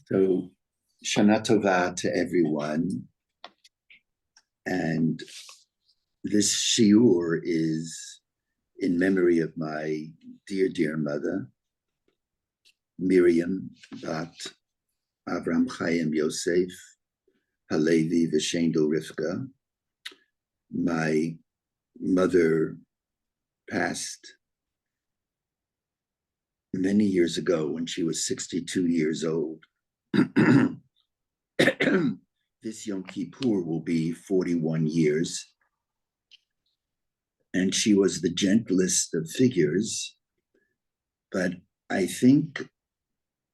So, Shana Tova to everyone. And this shiur is in memory of my dear, dear mother, Miriam Bat Avram Chaim Yosef Halevi Vishendel Rivka. My mother passed many years ago when she was 62 years old. This Yom Kippur will be 41 years. And she was the gentlest of figures, but I think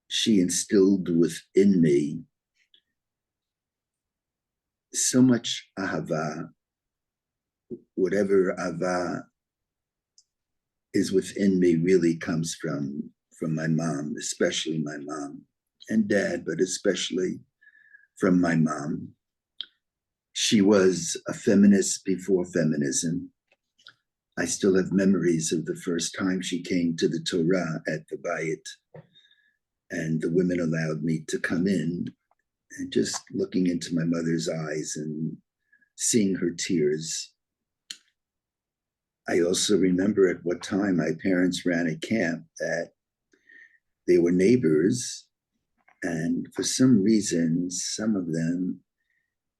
she instilled within me so much ahava. Whatever ahava is within me really comes from my mom, especially my mom and dad, but especially from my mom. She was a feminist before feminism. I still have memories of the first time she came to the Torah at the Bayit, and the women allowed me to come in, and just looking into my mother's eyes and seeing her tears. I also remember at what time my parents ran a camp that they were neighbors, and for some reason, some of them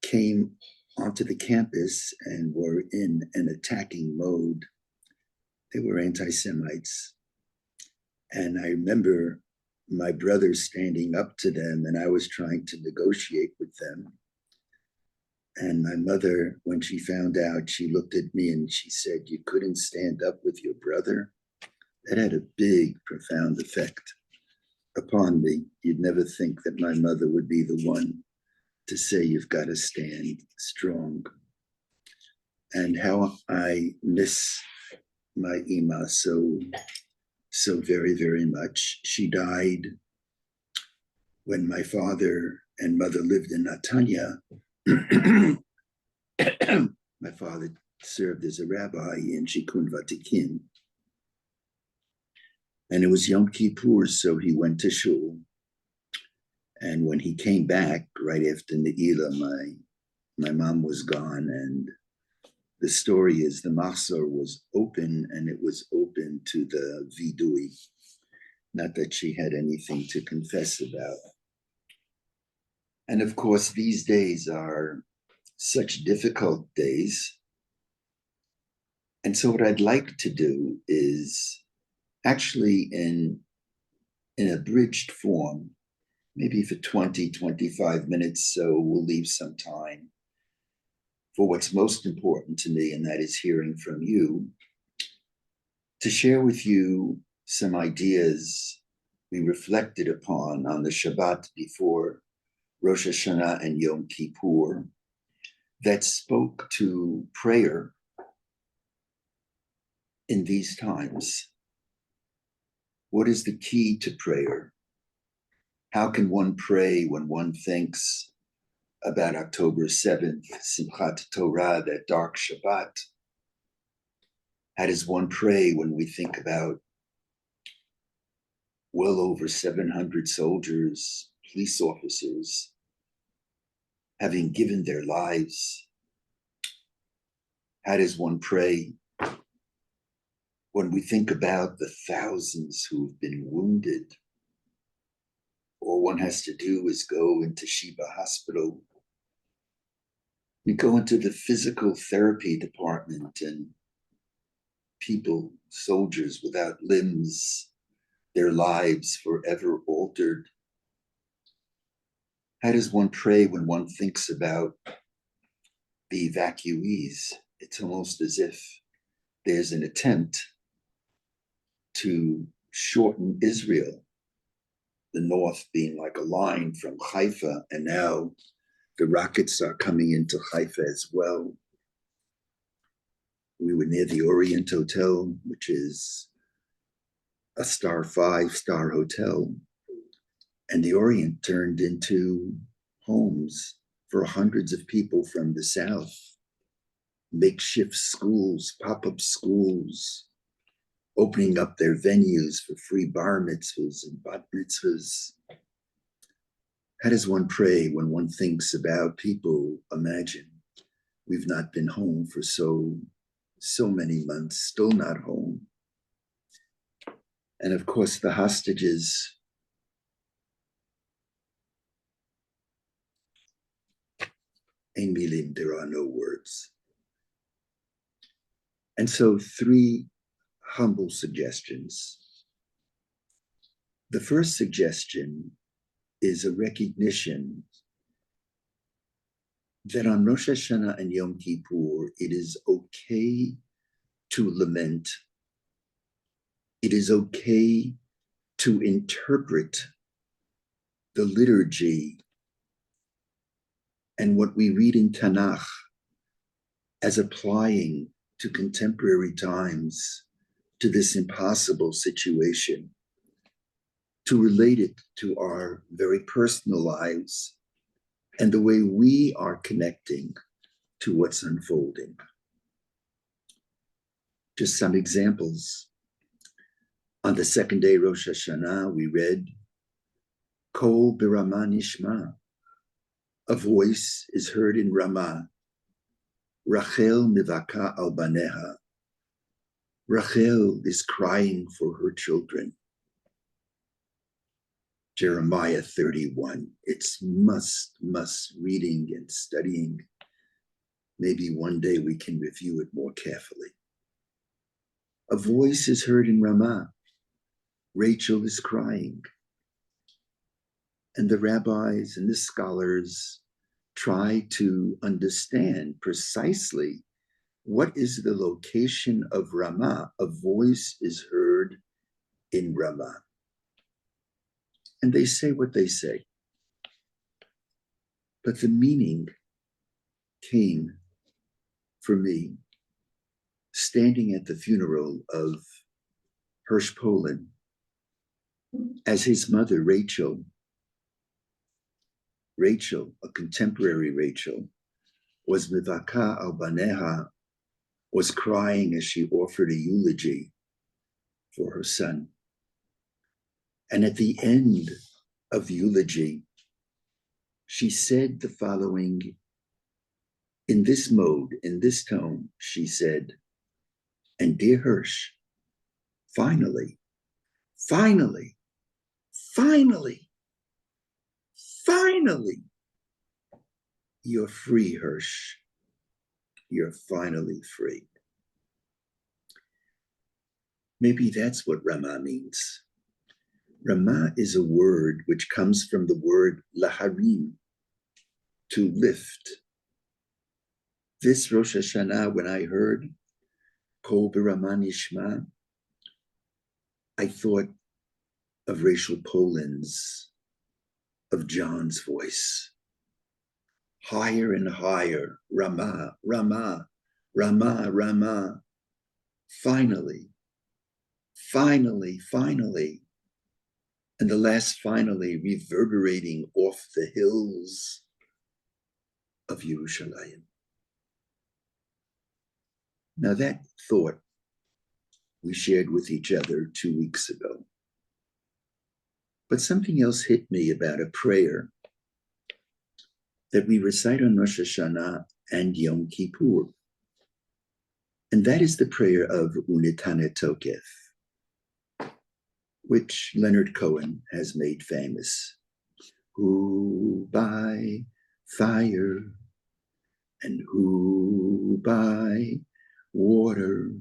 came onto the campus and were in an attacking mode. They were anti-Semites. And I remember my brother standing up to them, and I was trying to negotiate with them. And my mother, when she found out, she looked at me and she said, "You couldn't stand up with your brother?" That had a big, profound effect upon me. You'd never think that my mother would be the one to say, "You've got to stand strong." And how I miss my Ima so very, very much. She died when my father and mother lived in Netanya. My father served as a rabbi in Shikun Vatikin. And it was Yom Kippur, so he went to shul. And when he came back, right after Ne'ilah, my mom was gone. And the story is the machzor was open, and it was open to the vidui. Not that she had anything to confess about. And of course, these days are such difficult days. And so what I'd like to do is actually in abridged form, maybe for 20, 25 minutes, so we'll leave some time for what's most important to me, and that is hearing from you, to share with you some ideas we reflected upon on the Shabbat before Rosh Hashanah and Yom Kippur that spoke to prayer in these times. What is the key to prayer? How can one pray when one thinks about October 7th, Simchat Torah, that dark Shabbat? How does one pray when we think about well over 700 soldiers, police officers, having given their lives? How does one pray when we think about the thousands who've been wounded? All one has to do is go into Sheba Hospital. We go into the physical therapy department, and people, soldiers without limbs, their lives forever altered. How does one pray when one thinks about the evacuees? It's almost as if there's an attempt to shorten Israel, the north being like a line from Haifa, and now the rockets are coming into Haifa as well. We were near the Orient Hotel, which is a 5-star hotel, and the Orient turned into homes for hundreds of people from the south, makeshift schools, pop-up schools, opening up their venues for free bar mitzvahs and bat mitzvahs. How does one pray when one thinks about people? Imagine we've not been home for so many months, still not home. And of course, the hostages. Ein milim, there are no words. And so 3 humble suggestions. The first suggestion is a recognition that on Rosh Hashanah and Yom Kippur, it is okay to lament. It is okay to interpret the liturgy and what we read in Tanakh as applying to contemporary times, to this impossible situation, to relate it to our very personal lives and the way we are connecting to what's unfolding. Just some examples. On the second day, Rosh Hashanah, we read, Kol b'Ramah nishma. A voice is heard in Ramah. Rachel mivaka al baneha. Rachel is crying for her children. Jeremiah 31. It's must reading and studying. Maybe one day we can review it more carefully. A voice is heard in Ramah. Rachel is crying. And the rabbis and the scholars try to understand precisely what is the location of Ramah. A voice is heard in Ramah. And they say what they say. But the meaning came for me standing at the funeral of Hirsch Poland as his mother, Rachel, a contemporary Rachel, was mivaka al baneha, was crying as she offered a eulogy for her son. And at the end of the eulogy, she said the following, in this mode, in this tone, she said, and dear Hirsch, finally, you're free, Hirsch. You're finally free. Maybe that's what Ramah means. Ramah is a word which comes from the word laharim, to lift. This Rosh Hashanah, when I heard Kol b'Ramah nishma, I thought of Rachel Poland's, of John's voice. Higher and higher, Ramah, Ramah, Ramah, Ramah. Finally. And the last finally reverberating off the hills of Yerushalayim. Now that thought we shared with each other 2 weeks ago. But something else hit me about a prayer that we recite on Rosh Hashanah and Yom Kippur. And that is the prayer of Unitane Tokef, which Leonard Cohen has made famous. Who by fire and who by water,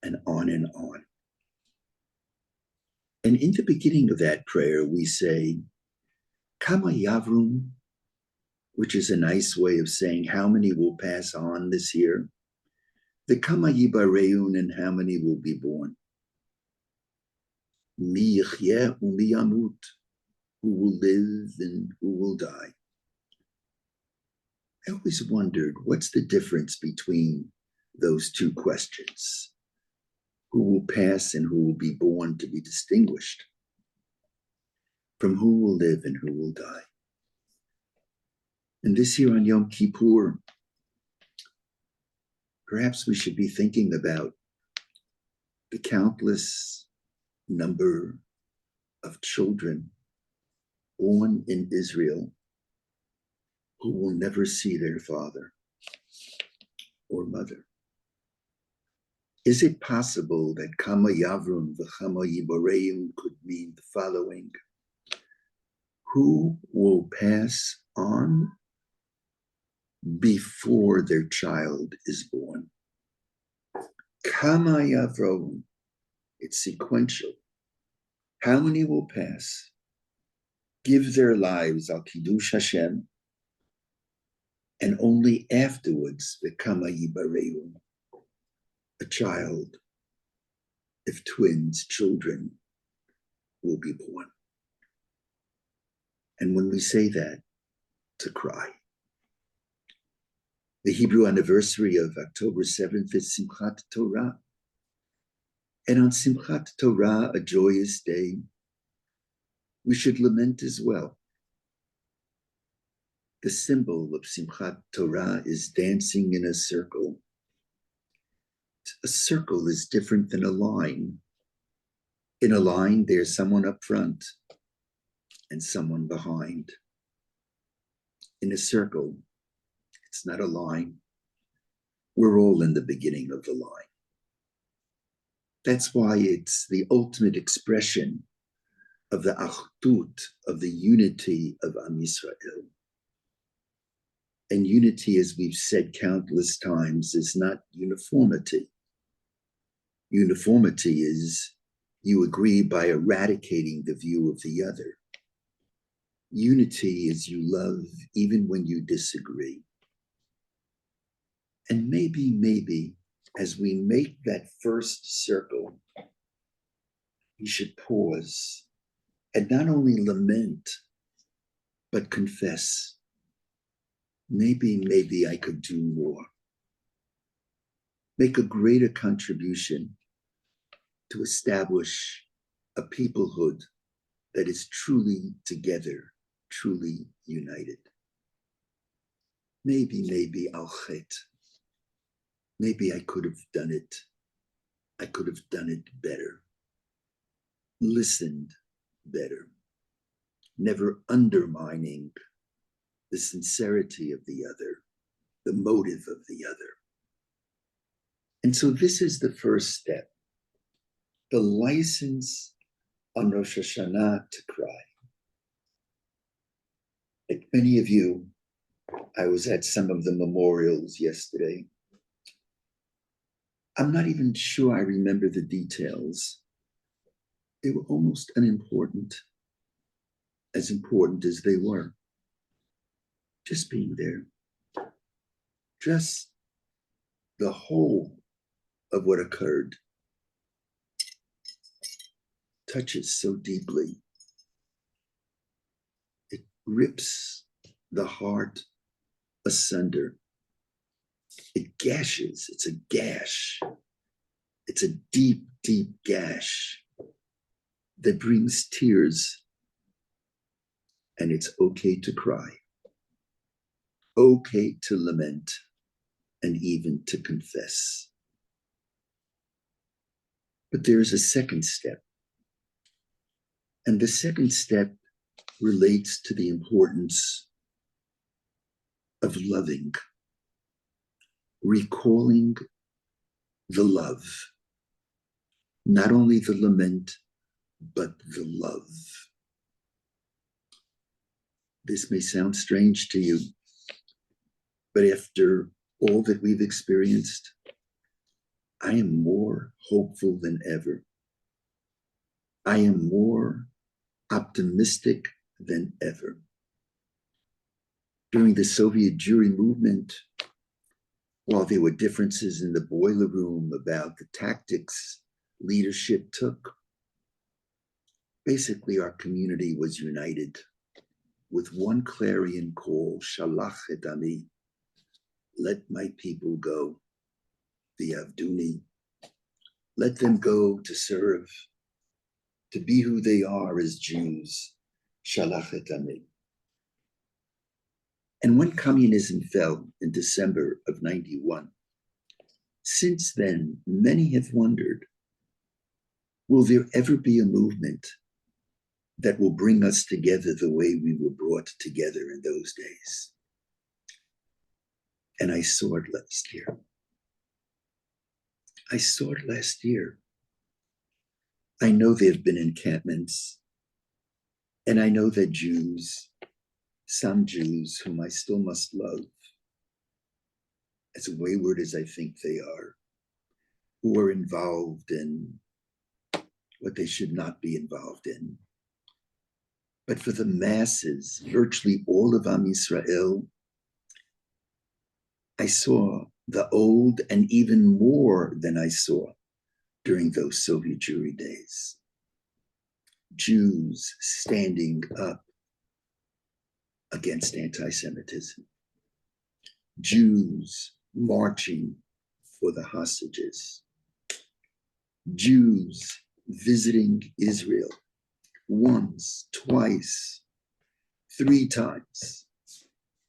and on and on. And in the beginning of that prayer, we say, Kama Yavrum, which is a nice way of saying how many will pass on this year. The Kama Yibareun, and how many will be born. Mi yichyeh u'mi yamut, who will live and who will die. I always wondered, what's the difference between those two questions? Who will pass and who will be born, to be distinguished from who will live and who will die. And this year on Yom Kippur, perhaps we should be thinking about the countless number of children born in Israel who will never see their father or mother? Is it possible that Kama Yavrun v'Chama Yiboreim could mean the following? Who will pass on before their child is born? Kama Yavrun, it's sequential. How many will pass, give their lives al Kiddush Hashem, and only afterwards the Kama Yiboreim, a child, if twins, children, will be born. And when we say that, to cry. The Hebrew anniversary of October 7th is Simchat Torah. And on Simchat Torah, a joyous day, we should lament as well. The symbol of Simchat Torah is dancing in a circle. A circle is different than a line. In a line, there's someone up front and someone behind. In a circle, it's not a line. We're all in the beginning of the line. That's why it's the ultimate expression of the achdut, of the unity of Am Yisrael. And unity, as we've said countless times, is not uniformity. Uniformity is you agree by eradicating the view of the other. Unity is you love even when you disagree. And maybe, as we make that first circle, we should pause and not only lament, but confess. Maybe I could do more. Make a greater contribution to establish a peoplehood that is truly together, truly united. Maybe I'll chet. Maybe I could have done it. I could have done it better. Listened better. Never undermining the sincerity of the other, the motive of the other. And so this is the first step. The license on Rosh Hashanah to cry. Like many of you, I was at some of the memorials yesterday. I'm not even sure I remember the details. They were almost unimportant, as important as they were. Just being there. Just the whole of what occurred touches so deeply. It rips the heart asunder. It gashes. It's a gash. It's a deep, deep gash that brings tears. And it's okay to cry. Okay to lament, and even to confess. But there's a second step. And the second step relates to the importance of loving, recalling the love, not only the lament, but the love. This may sound strange to you, but after all that we've experienced, I am more hopeful than ever. I am more optimistic than ever. During the Soviet Jewry movement, while there were differences in the boiler room about the tactics leadership took, basically our community was united with one clarion call, Shalach et Ami, let my people go, the Avduni. Let them go to serve, to be who they are as Jews, Shalach et Ami. And when communism fell in December of 91, since then, many have wondered, will there ever be a movement that will bring us together the way we were brought together in those days. And I saw it last year. I saw it last year. I know there have been encampments, and I know that Jews, some Jews whom I still must love, as wayward as I think they are, who are involved in what they should not be involved in. But for the masses, virtually all of Am Yisrael, I saw the old and even more than I saw during those Soviet Jewry days. Jews standing up against anti-Semitism. Jews marching for the hostages. Jews visiting Israel once, twice, 3 times,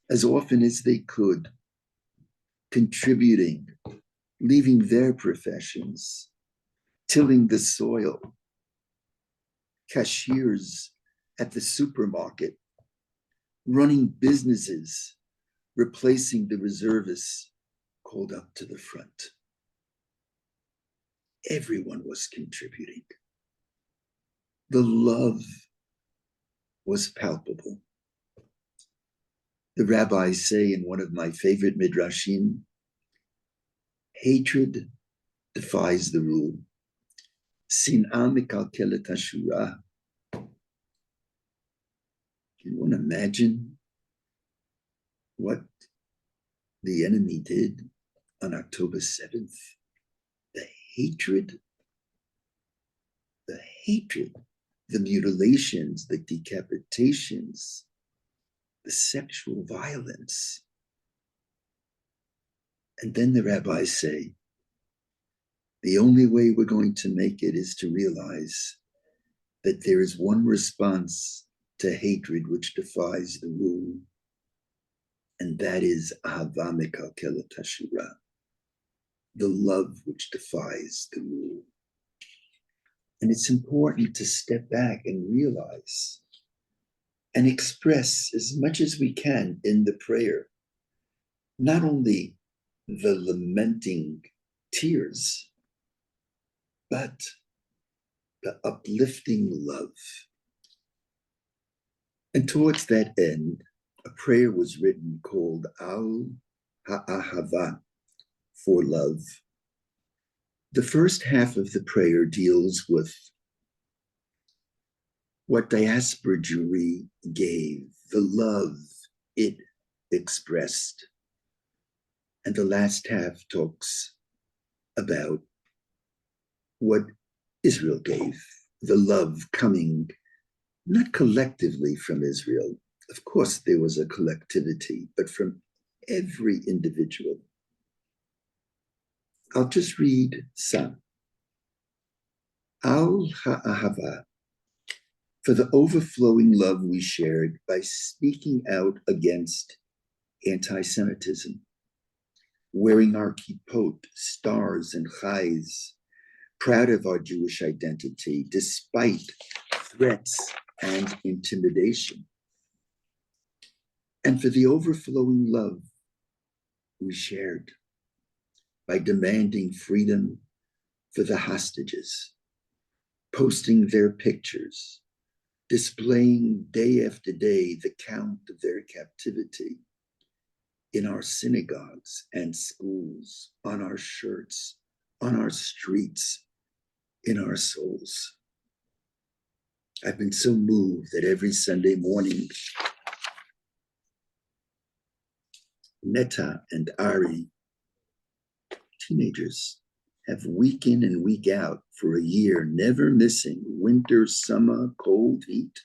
as often as they could, contributing, leaving their professions, tilling the soil, cashiers at the supermarket, running businesses, replacing the reservists called up to the front. Everyone was contributing. The love was palpable. The rabbis say in one of my favorite midrashim, hatred defies the rule. Sin'ah mekalkelet hashura. Can you imagine what the enemy did on October 7th? The hatred, the mutilations, the decapitations, the sexual violence. And then the rabbis say, the only way we're going to make it is to realize that there is one response to hatred which defies the rule, and that is ahava mekalkelet hashura, the love which defies the rule. And it's important to step back and realize and express as much as we can in the prayer, not only the lamenting tears, but the uplifting love. And towards that end, a prayer was written called Al Ha'ahava, for love. The first half of the prayer deals with what diaspora Jewry gave, the love it expressed. And the last half talks about what Israel gave, the love coming not collectively from Israel. Of course, there was a collectivity, but from every individual. I'll just read some. Al ha'ahava, for the overflowing love we shared by speaking out against anti-Semitism, wearing our kippot, stars, and chais, proud of our Jewish identity, despite threats and intimidation. And for the overflowing love we shared by demanding freedom for the hostages, posting their pictures, displaying day after day the count of their captivity in our synagogues and schools, on our shirts, on our streets, in our souls. I've been so moved that every Sunday morning, Netta and Ari, teenagers, have week in and week out for a year, never missing winter, summer, cold, heat,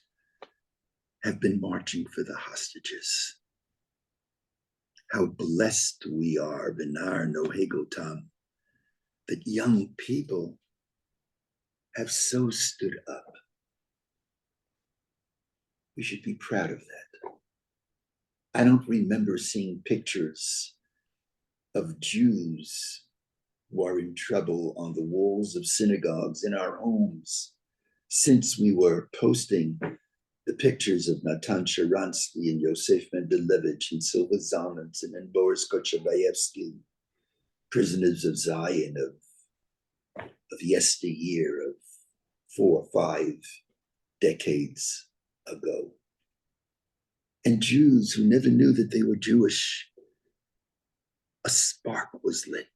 have been marching for the hostages. How blessed we are, Benar Nohegotam, that young people have so stood up. We should be proud of that. I don't remember seeing pictures of Jews who are in trouble on the walls of synagogues, in our homes, since we were posting the pictures of Natan Sharansky and Yosef Mendelevich and Silva Zalmans and Boris Kochabayevsky, prisoners of Zion of yesteryear, of 4 or 5 decades ago. And Jews who never knew that they were Jewish, a spark was lit.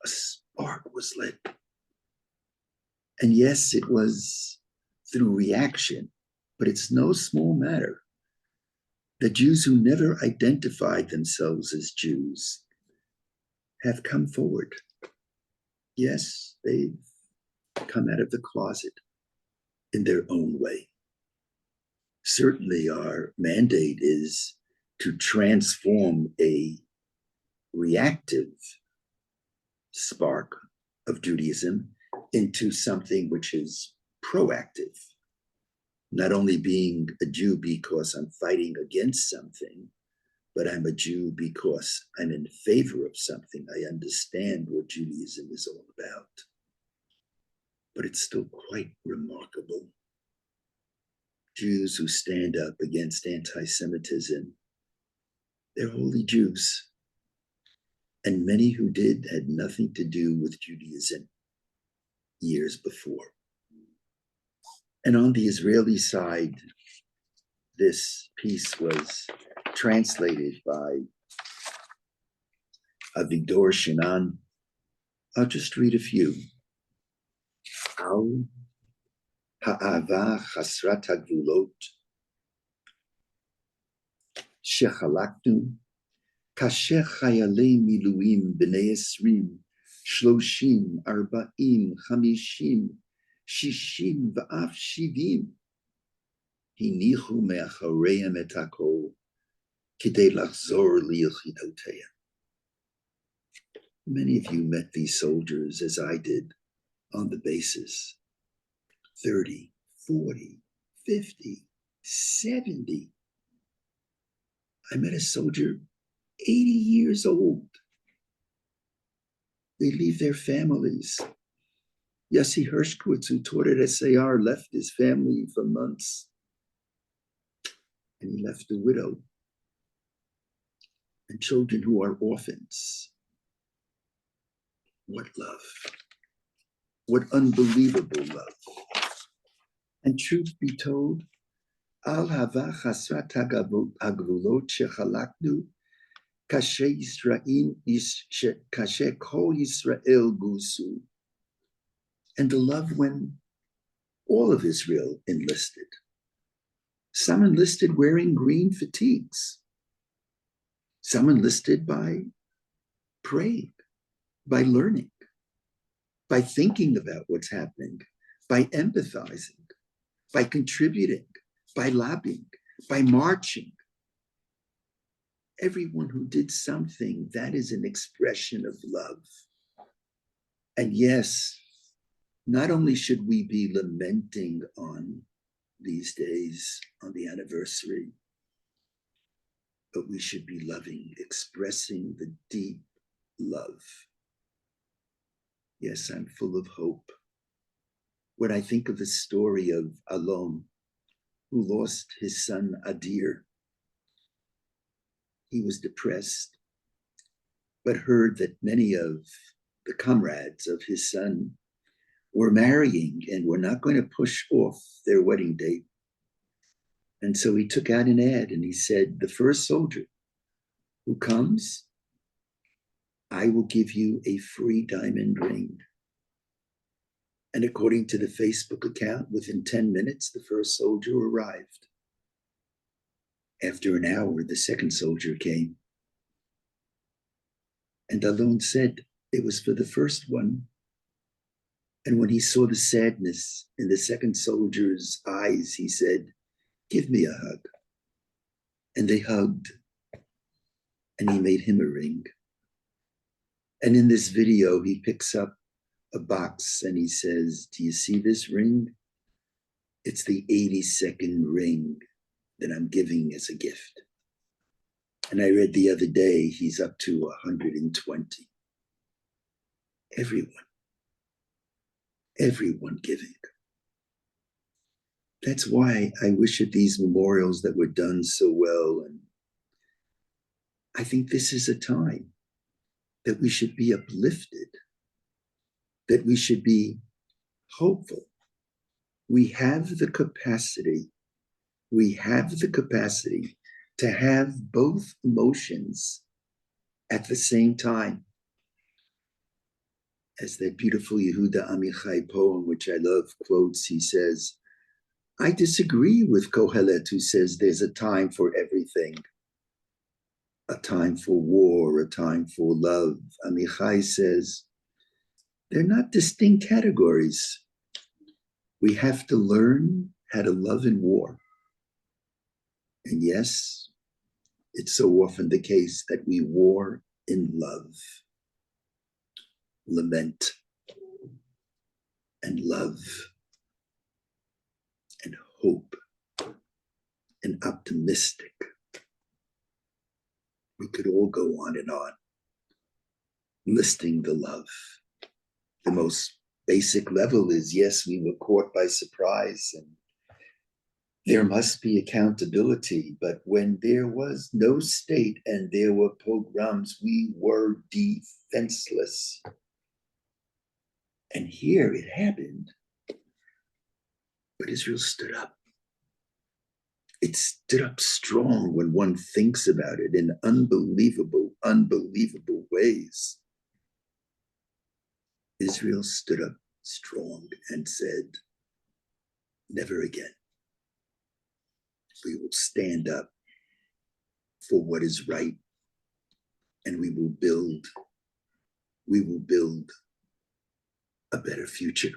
A spark was lit. And yes, it was through reaction, but it's no small matter. The Jews who never identified themselves as Jews have come forward. Yes, they've come out of the closet in their own way. Certainly our mandate is to transform a reactive spark of Judaism into something which is proactive. Not only being a Jew because I'm fighting against something, but I'm a Jew because I'm in favor of something. I understand what Judaism is all about. But it's still quite remarkable. Jews who stand up against anti-Semitism, they're holy Jews. And many who did had nothing to do with Judaism years before. And on the Israeli side, this piece was translated by Avigdor Shinan. I'll just read a few. Al ha'ava chasrat hagvulot shechalaknu kasher chayalei miluim b'nei esrim shloshim arba'im chamishim shishim v'af shivim hinichu me'achareihem et hakol kidei lachzor li'yichidoteim. Many of you met these soldiers as I did on the bases. 30, 40, 50, 70. I met a soldier 80 years old. They leave their families. Yossi Hershkowitz, who taught at SAR, left his family for months. And he left a widow and children who are orphans. What love. What unbelievable love. And truth be told, Al hava chasrat hagvulot shechalaknu kasher kol Yisrael gusu. And the love when all of Israel enlisted. Some enlisted wearing green fatigues. Some enlisted by praying, by learning, by thinking about what's happening, by empathizing, by contributing, by lobbying, by marching. Everyone who did something, that is an expression of love. And yes, not only should we be lamenting on these days, on the anniversary, but we should be loving, expressing the deep love. Yes, I'm full of hope. When I think of the story of Alon, who lost his son Adir, he was depressed, but heard that many of the comrades of his son were marrying and were not going to push off their wedding date. And so he took out an ad and he said, the first soldier who comes, I will give you a free diamond ring. And according to the Facebook account, within 10 minutes, the first soldier arrived. After an hour, the second soldier came. And Alon said it was for the first one. And when he saw the sadness in the second soldier's eyes, he said, give me a hug. And they hugged. And he made him a ring. And in this video, he picks up a box and he says, do you see this ring? It's the 82nd ring that I'm giving as a gift. And I read the other day, he's up to 120. Everyone giving. That's why I wish at these memorials that were done so well. And I think this is a time that we should be uplifted, that we should be hopeful. We have the capacity, to have both emotions at the same time. As that beautiful Yehuda Amichai poem, which I love, quotes, he says, I disagree with Kohelet, who says there's a time for everything, a time for war, a time for love. Amichai says, they're not distinct categories. We have to learn how to love in war. And yes, it's so often the case that we war in love, lament, and love, and hope, and optimistic. We could all go on and on, listing the love. The most basic level is, yes, we were caught by surprise and there must be accountability. But when there was no state and there were pogroms, we were defenseless. And here it happened. But Israel stood up. It stood up strong when one thinks about it in unbelievable, unbelievable ways. Israel stood up strong and said, never again. We will stand up for what is right, and we will build a better future.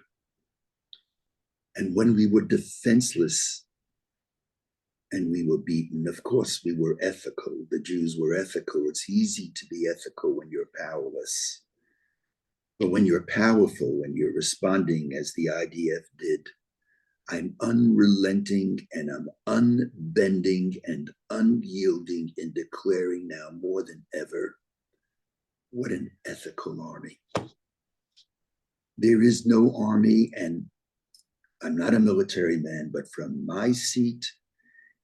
And when we were defenseless and we were beaten, of course we were ethical. The Jews were ethical. It's easy to be ethical when you're powerless. But when you're powerful, when you're responding as the IDF did, I'm unrelenting and I'm unbending and unyielding in declaring now more than ever, what an ethical army. There is no army, and I'm not a military man, but from my seat,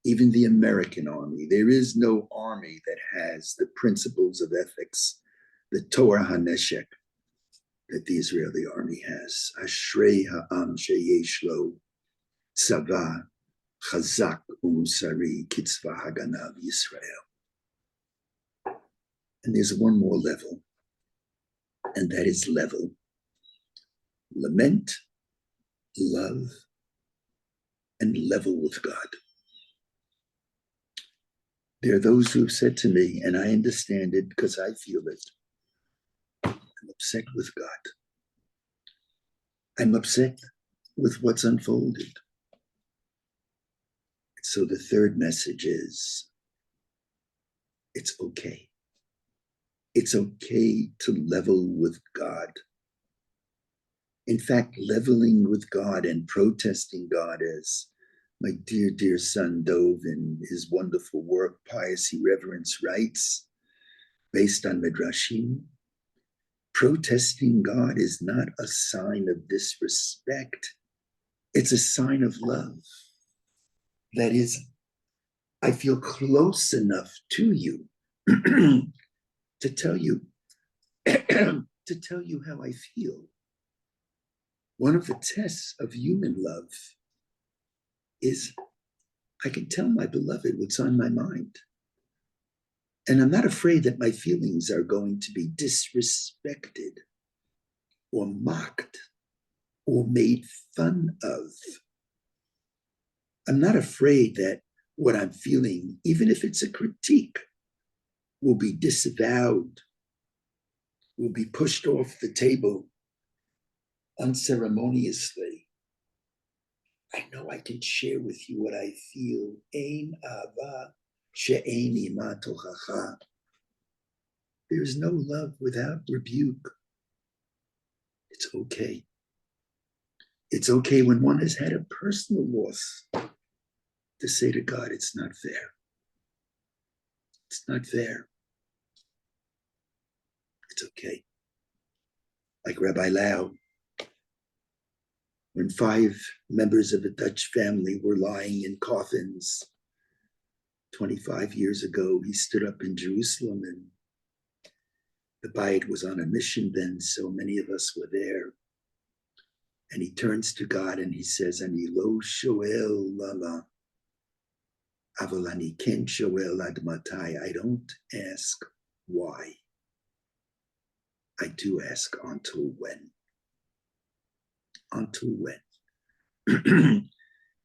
even the American army, there is no army that has the principles of ethics, the Torah HaNeshek, that the Israeli army has. Ashrei ha'am sheyesh lo tzava chazak umusari kitzvah haganav Yisrael. And there's one more level, and that is level. Lament, love, and level with God. There are those who have said to me, and I understand it because I feel it, I'm upset with God. I'm upset with what's unfolded. So the third message is, it's okay. It's okay to level with God. In fact, leveling with God and protesting God, as my dear, dear son Dov in his wonderful work, Pious Irreverence, writes, based on Midrashim, protesting God is not a sign of disrespect. It's a sign of love. That is, I feel close enough to you to tell you how I feel. One of the tests of human love is I can tell my beloved what's on my mind. And I'm not afraid that my feelings are going to be disrespected or mocked or made fun of. I'm not afraid that what I'm feeling, even if it's a critique, will be disavowed, will be pushed off the table unceremoniously. I know I can share with you what I feel. Ein ava she'ein ima tochacha. There is no love without rebuke. It's okay. It's okay when one has had a personal loss to say to God, it's not fair. It's not fair. It's okay. Like Rabbi Lau, when 5 members of a Dutch family were lying in coffins 25 years ago, he stood up in Jerusalem, and the Bayit was on a mission then, so many of us were there. And he turns to God and he says, Ani lo shoel lama, aval ani ken shoel ad matai. I don't ask why. I do ask until when. Until when?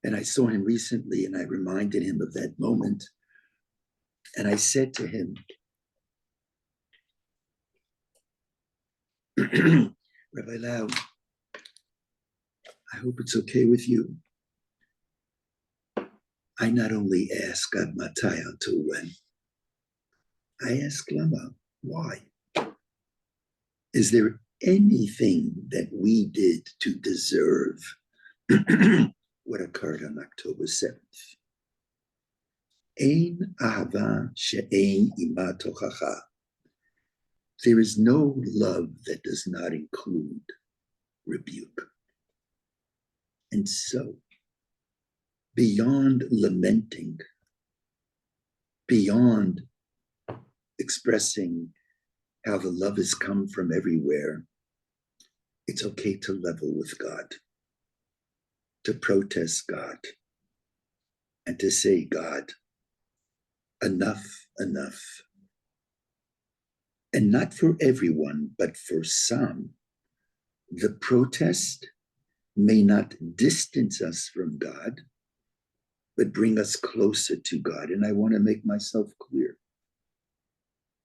And I saw him recently and I reminded him of that moment. And I said to him, Rabbi Lau, I hope it's okay with you. I not only ask ad matai, until when, I ask lama, why? Is there anything that we did to deserve what occurred on October 7th? Ein ahava she'ein ima tochacha. There is no love that does not include rebuke. And so, beyond lamenting, beyond expressing how the love has come from everywhere, it's okay to level with God, to protest God, and to say, God, enough, enough. And not for everyone, but for some, the protest may not distance us from God, but bring us closer to God. And I want to make myself clear.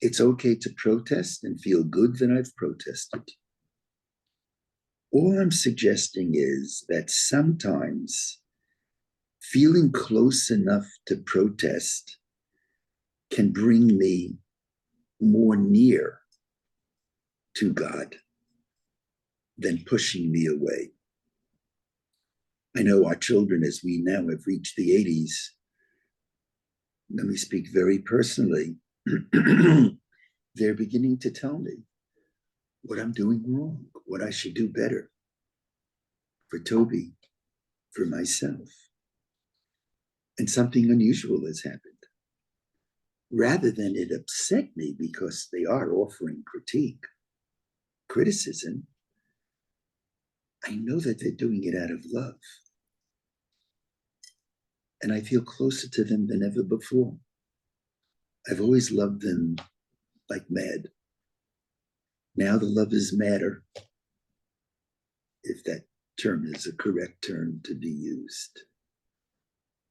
It's okay to protest and feel good that I've protested. All I'm suggesting is that sometimes feeling close enough to protest can bring me more near to God than pushing me away. I know our children, as we now have reached the 80s, let me speak very personally, they're beginning to tell me what I'm doing wrong, what I should do better for Toby, for myself. And something unusual has happened. Rather than it upset me because they are offering critique, criticism, I know that they're doing it out of love. And I feel closer to them than ever before. I've always loved them like mad. Now the love is madder, if that term is a correct term to be used.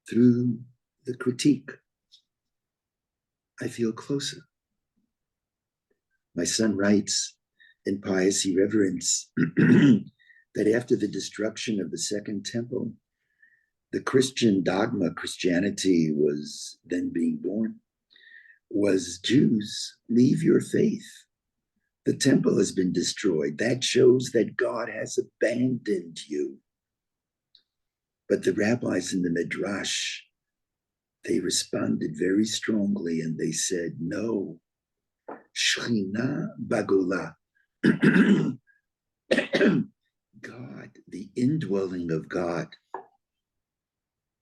Through the critique, I feel closer. My son writes in Pious Irreverence that after the destruction of the Second Temple, the Christian dogma, Christianity was then being born, was Jews, leave your faith. The temple has been destroyed. That shows that God has abandoned you. But the rabbis in the Midrash, they responded very strongly and they said, no, Shechina Bagola. God, the indwelling of God,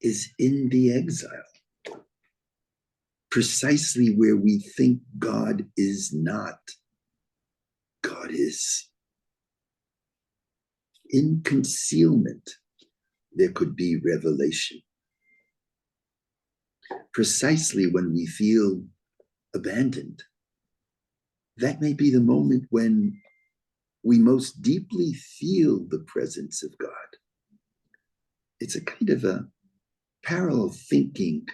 is in the exile. Precisely where we think God is not, God is. In concealment, there could be revelation. Precisely when we feel abandoned, that may be the moment when we most deeply feel the presence of God. It's a kind of a parallel thinking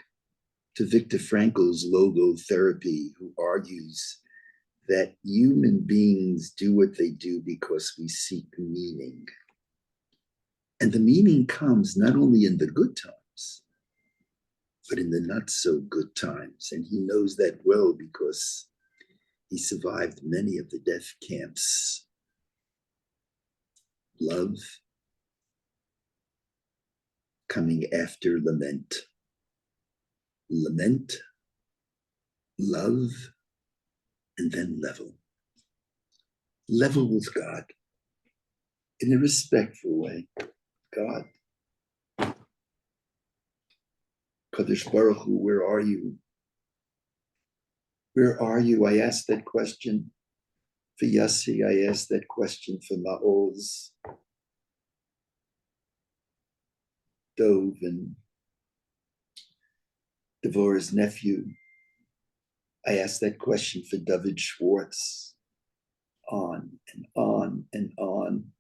to Viktor Frankl's logotherapy, who argues that human beings do what they do because we seek meaning. And the meaning comes not only in the good times, but in the not so good times. And he knows that well because he survived many of the death camps. Love coming after lament. Lament, love, and then level. Level with God in a respectful way. God, Kadosh Baruch Hu, where are you? Where are you? I asked that question for Yassi. I asked that question for Ma'oz, Dove, and Devorah's nephew. I asked that question for David Schwartz. On and on and on.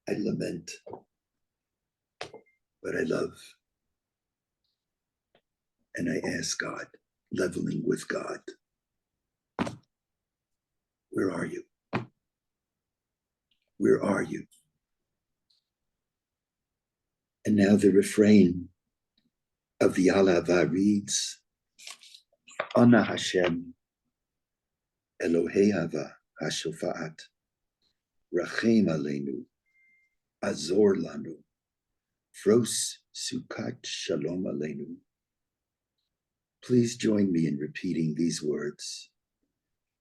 I lament, but I love. And I ask God, leveling with God, where are you? Where are you? And now the refrain of the Alava reads, Ana Hashem, Elohei Hava Hashofa'at, Rachem Aleinu, Azor Lanu, Fros Sukat Shalom Aleinu. Please join me in repeating these words.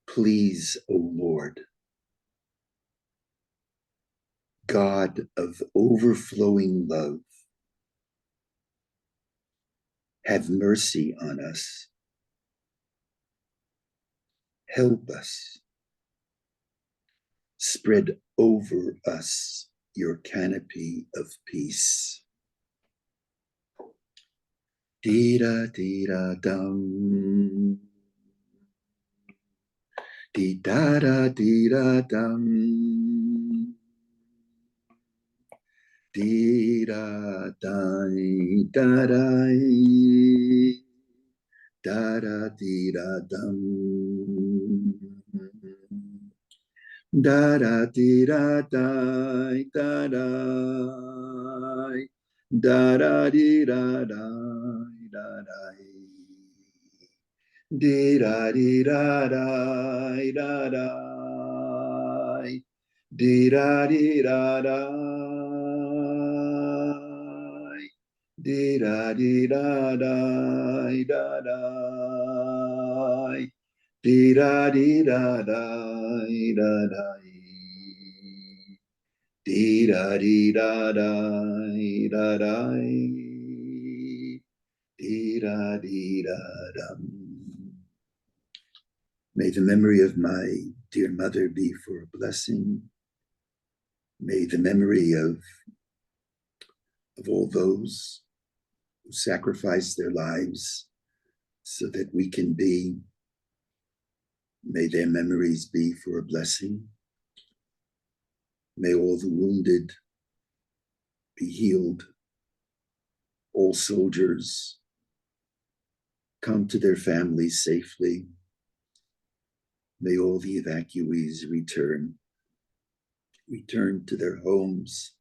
Please, O Lord, God of overflowing love, have mercy on us. Help us. Spread over us your canopy of peace. Dee-da, dee-da, dum. Dee-da-da, dee-da, dum. Dee-da-da, da-da. Da-da-dee-da-dum. Da-da-dee-da-da, da-da. Da-da-dee-da-da, da-da. Dee-da-dee-da-da, da-da. Dee-da-dee-da-da. Dee-da-dee-da-da, da-da. Dee-da-dee-da-da, da-da. Dee-da-dee-da-da, da-da. Dee-da-dee-da-dum. May the memory of my dear mother be for a blessing. May the memory of all those who sacrificed their lives so that we can be, may their memories be for a blessing. May all the wounded be healed. All soldiers come to their families safely. May all the evacuees return to their homes,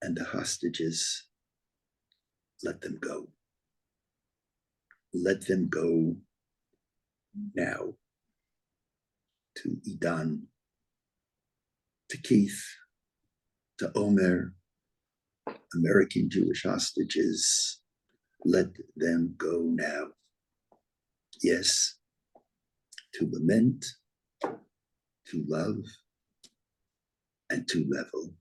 and the hostages, let them go. Let them go now to Idan, to Keith, to Omer, American Jewish hostages. Let them go now. Yes, to lament, to love, and to level.